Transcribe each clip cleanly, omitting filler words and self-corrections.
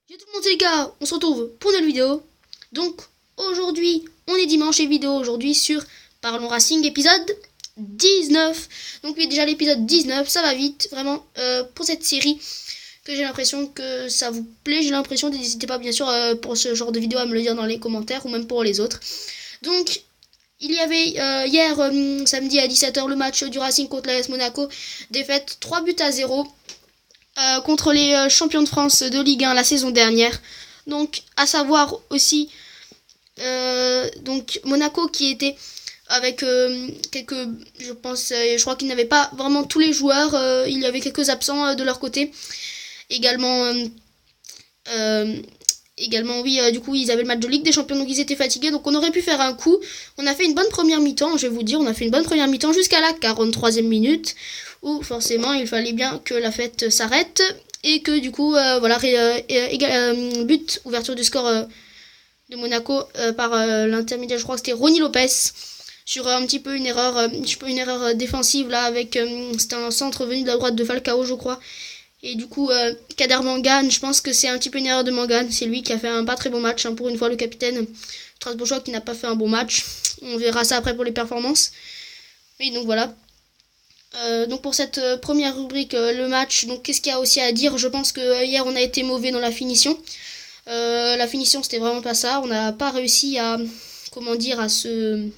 Yo tout le monde, c'est les gars, on se retrouve pour une nouvelle vidéo. Donc aujourd'hui, on est dimanche et vidéo aujourd'hui sur Parlons Racing épisode 19. Donc oui, déjà l'épisode 19, ça va vite, vraiment, pour cette série que j'ai l'impression que ça vous plaît. J'ai l'impression, n'hésitez pas bien sûr pour ce genre de vidéo à me le dire dans les commentaires ou même pour les autres. Donc il y avait hier, samedi à 17h, le match du Racing contre l'AS Monaco. Défaite 3-0 contre les champions de France de Ligue 1 la saison dernière. Donc à savoir aussi donc Monaco qui était avec quelques, je crois qu'ils n'avaient pas vraiment tous les joueurs, il y avait quelques absents de leur côté. Également Également, oui, du coup, ils avaient le match de Ligue des Champions, donc ils étaient fatigués. Donc, on aurait pu faire un coup. On a fait une bonne première mi-temps, je vais vous dire. On a fait une bonne première mi-temps jusqu'à la 43e minute, où forcément, il fallait bien que la fête s'arrête. Et que, du coup, voilà, but, ouverture du score de Monaco par l'intermédiaire, je crois que c'était Rony Lopez. Sur un petit peu une erreur défensive, là, avec. C'était un centre venu de la droite de Falcao, je crois. Et du coup, Kader Mangane, je pense que c'est un petit peu une erreur de Mangane. C'est lui qui a fait un pas très bon match. Pour une fois, le capitaine strasbourgeois qui n'a pas fait un bon match. On verra ça après pour les performances. Oui, donc voilà. Donc pour cette première rubrique, le match, donc qu'est-ce qu'il y a aussi à dire? Je pense que hier, on a été mauvais dans la finition. La finition, c'était vraiment pas ça. On n'a pas réussi à, comment dire, à se...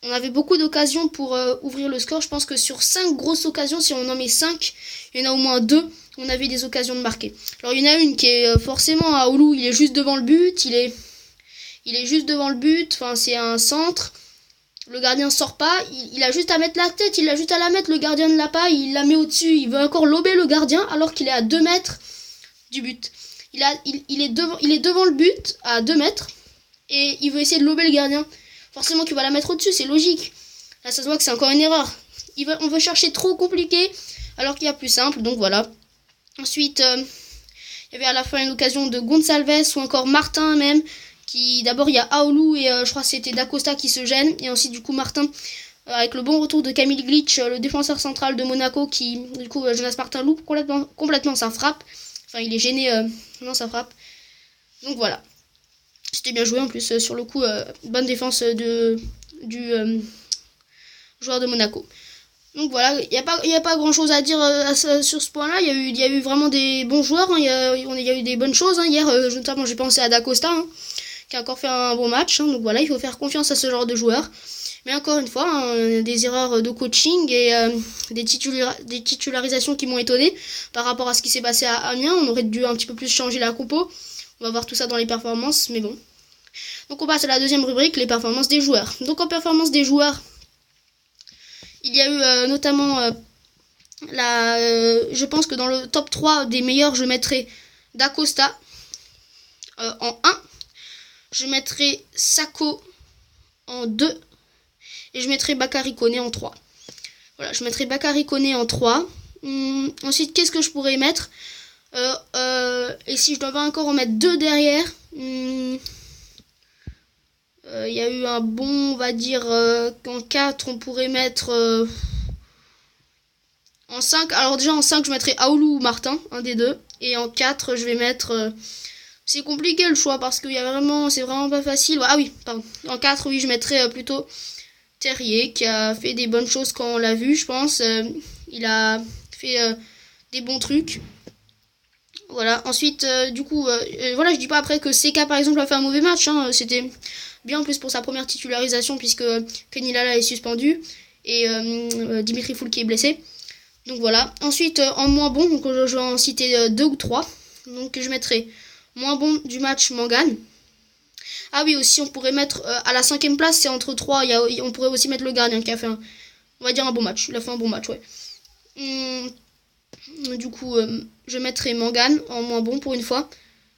On avait beaucoup d'occasions pour ouvrir le score. Je pense que sur 5 grosses occasions, si on en met 5, il y en a au moins 2, on avait des occasions de marquer. Alors il y en a une qui est forcément à Oulu, il est juste devant le but, il est juste devant le but, enfin c'est un centre. Le gardien sort pas, il a juste à mettre la tête, il a juste à la mettre, le gardien ne l'a pas, il la met au-dessus, il veut encore lober le gardien alors qu'il est à 2 mètres du but. Il est devant le but à 2 mètres et il veut essayer de lober le gardien. Forcément qu'il va la mettre au-dessus, c'est logique. Là, ça se voit que c'est encore une erreur. On veut chercher trop compliqué, alors qu'il y a plus simple, donc voilà. Ensuite, il y avait à la fin une occasion de Gonçalves, ou encore Martin même, qui d'abord il y a Aoulou et je crois que c'était Dacosta qui se gêne. Et ensuite, du coup, Martin, avec le bon retour de Camille Glitch, le défenseur central de Monaco, qui, du coup, Jonas Martin loupe complètement sa frappe. Enfin, il est gêné dans sa frappe. Donc voilà. C'était bien joué en plus sur le coup, bonne défense du joueur de Monaco. Donc voilà, il n'y a pas grand chose à dire sur ce point là. Il y a eu vraiment des bons joueurs, hein. Il y a eu des bonnes choses, hein. Hier notamment j'ai pensé à Dacosta, hein, qui a encore fait un bon match, hein. Donc voilà, il faut faire confiance à ce genre de joueurs. Mais encore une fois, hein, des erreurs de coaching et des titularisations qui m'ont étonné par rapport à ce qui s'est passé à Amiens. On aurait dû un petit peu plus changer la compo. On va voir tout ça dans les performances, mais bon. Donc on passe à la deuxième rubrique, les performances des joueurs. Donc en performance des joueurs, il y a eu notamment je pense que dans le top 3 des meilleurs, je mettrai Dacosta en 1. Je mettrai Sako en 2. Et je mettrai Bakary Koné en 3. Voilà, je mettrai Bakary Koné en 3. Ensuite, qu'est-ce que je pourrais mettre et si je dois encore en mettre 2 derrière, il y a eu un bon, on va dire, en 4, on pourrait mettre... en 5, alors déjà en 5, je mettrai Aoulou ou Martin, un des deux. Et en 4, je vais mettre... c'est compliqué le choix parce que c'est vraiment pas facile. Ah oui, pardon. En 4, oui, je mettrai plutôt Terrier qui a fait des bonnes choses quand on l'a vu, je pense. Il a fait des bons trucs. Voilà, ensuite, du coup, voilà, je dis pas après que CK par exemple a fait un mauvais match, hein. C'était bien en plus pour sa première titularisation puisque Kenny Lala est suspendu et Dimitri Foulki est blessé. Donc voilà, ensuite en moins bon, donc je vais en citer 2 ou 3. Donc je mettrai moins bon du match Mangane. Ah oui, aussi on pourrait mettre à la 5ème place, c'est entre 3, on pourrait aussi mettre le gardien qui a fait on va dire un bon match, il a fait un bon match, ouais. Du coup, je mettrai Mangane en moins bon pour une fois.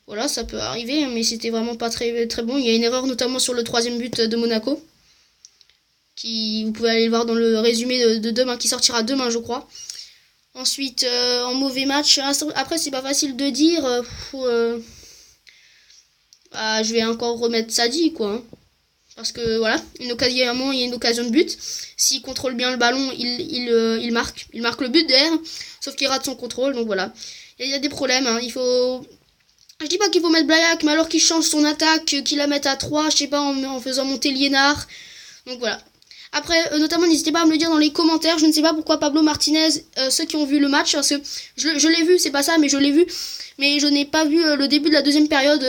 Voilà, ça peut arriver, mais c'était vraiment pas très, très bon. Il y a une erreur notamment sur le 3ème but de Monaco. Vous pouvez aller le voir dans le résumé de demain, qui sortira demain, je crois. Ensuite, en mauvais match, après c'est pas facile de dire. Je vais encore remettre Sadi, quoi. Hein. Parce que voilà, il y a une occasion de but. S'il contrôle bien le ballon, il marque. Il marque le but derrière, sauf qu'il rate son contrôle, donc voilà. Il y a des problèmes, hein. Il faut Je dis pas qu'il faut mettre Blaillac, mais alors qu'il change son attaque, qu'il la mette à 3, je sais pas, en faisant monter Liénard. Donc voilà. Après, notamment, n'hésitez pas à me le dire dans les commentaires. Je ne sais pas pourquoi Pablo Martinez, ceux qui ont vu le match, parce que je l'ai vu, c'est pas ça, mais je l'ai vu. Mais je n'ai pas vu le début de la deuxième période.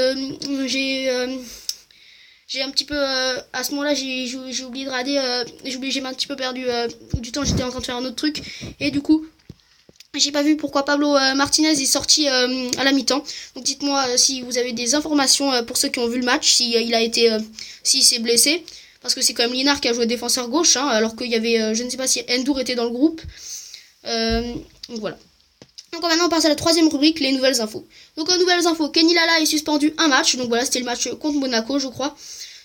J'ai un petit peu... à ce moment-là, j'ai oublié de rader. J'ai un petit peu perdu du temps. J'étais en train de faire un autre truc. Et du coup... J'ai pas vu pourquoi Pablo Martinez est sorti à la mi-temps. Donc dites-moi si vous avez des informations pour ceux qui ont vu le match, s'il s'est blessé. Parce que c'est quand même Liénard qui a joué défenseur gauche, hein, alors qu'il y avait, je ne sais pas si Ndour était dans le groupe. Donc voilà. Donc maintenant on passe à la troisième rubrique, les nouvelles infos. Donc en nouvelles infos, Kenny Lala est suspendu un match. Donc voilà, c'était le match contre Monaco, je crois.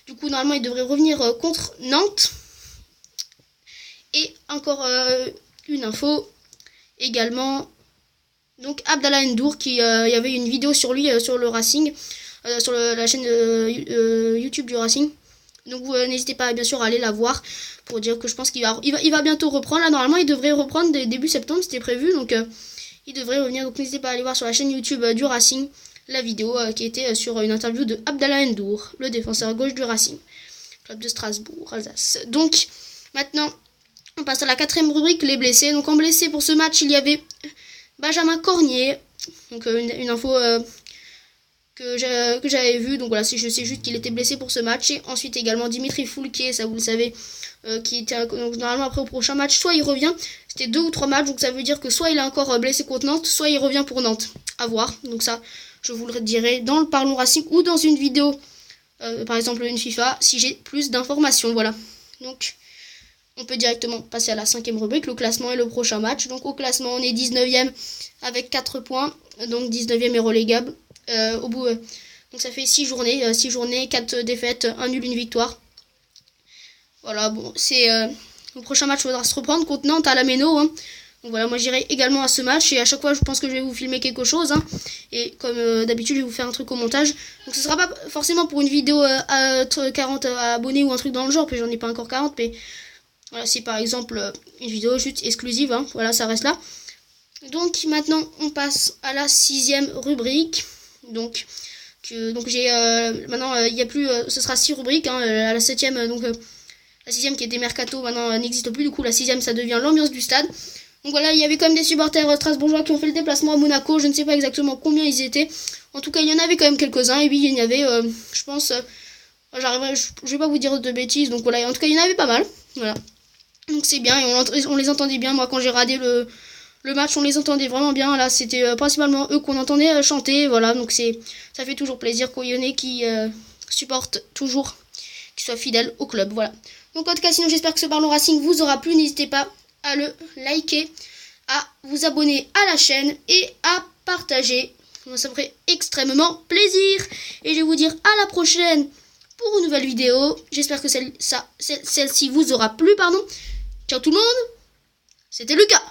Du coup, normalement, il devrait revenir contre Nantes. Et encore une info. Également, donc Abdallah Ndour, il y avait une vidéo sur lui sur le Racing, sur la chaîne YouTube du Racing. Donc vous n'hésitez pas bien sûr à aller la voir pour dire que je pense qu'il va bientôt reprendre. Là normalement il devrait reprendre début septembre, c'était prévu, donc il devrait revenir. Donc n'hésitez pas à aller voir sur la chaîne YouTube du Racing la vidéo qui était sur une interview de Abdallah Ndour, le défenseur gauche du Racing, club de Strasbourg, Alsace. Donc maintenant on passe à la quatrième rubrique, les blessés. Donc en blessé pour ce match, il y avait Benjamin Cornier. Donc une info que j'avais vue. Donc voilà, je sais juste qu'il était blessé pour ce match. Et ensuite également Dimitri Foulquier, ça vous le savez, qui était donc, normalement après au prochain match. Soit il revient, c'était 2 ou 3 matchs. Donc ça veut dire que soit il est encore blessé contre Nantes, soit il revient pour Nantes. À voir. Donc ça, je vous le dirai dans le Parlons Racing ou dans une vidéo, par exemple une FIFA, si j'ai plus d'informations. Voilà. Donc... on peut directement passer à la cinquième rubrique, le classement et le prochain match. Donc au classement, on est 19e avec 4 points. Donc 19e est relégable. Au bout, donc ça fait 6 journées. 6 journées, 4 défaites, 1 nul, 1 victoire. Voilà, bon, c'est... le prochain match, il faudra se reprendre contre Nantes à la Méno. Hein. Donc voilà, moi j'irai également à ce match. Et à chaque fois, je pense que je vais vous filmer quelque chose. Hein. Et comme d'habitude, je vais vous faire un truc au montage. Donc ce sera pas forcément pour une vidéo à 40 abonnés ou un truc dans le genre. Puis j'en ai pas encore 40, mais... voilà, c'est par exemple une vidéo juste exclusive, hein. Voilà, ça reste là. Donc maintenant, on passe à la 6e rubrique. Donc j'ai maintenant, il y a plus, ce sera 6 rubriques. Hein, à la 7e, donc la 6e qui était Mercato, maintenant n'existe plus. Du coup, la 6e, ça devient l'ambiance du stade. Donc voilà, il y avait quand même des supporters strasbourgeois qui ont fait le déplacement à Monaco. Je ne sais pas exactement combien ils étaient. En tout cas, il y en avait quand même quelques-uns. Et oui, il y en avait, je pense, je vais pas vous dire de bêtises. Donc voilà, en tout cas, il y en avait pas mal. Voilà. Donc c'est bien, et on les entendait bien. Moi quand j'ai radé le match, on les entendait vraiment bien. Là c'était principalement eux qu'on entendait chanter. Voilà, donc ça fait toujours plaisir qu'il y en ait qui supportent toujours, qui soient fidèles au club. Voilà. Donc en tout cas, sinon j'espère que ce Parlons Racing vous aura plu. N'hésitez pas à le liker, à vous abonner à la chaîne et à partager. Ça me ferait extrêmement plaisir. Et je vais vous dire à la prochaine pour une nouvelle vidéo. J'espère que celle-ci vous aura plu, pardon. Ciao tout le monde, c'était Lucas.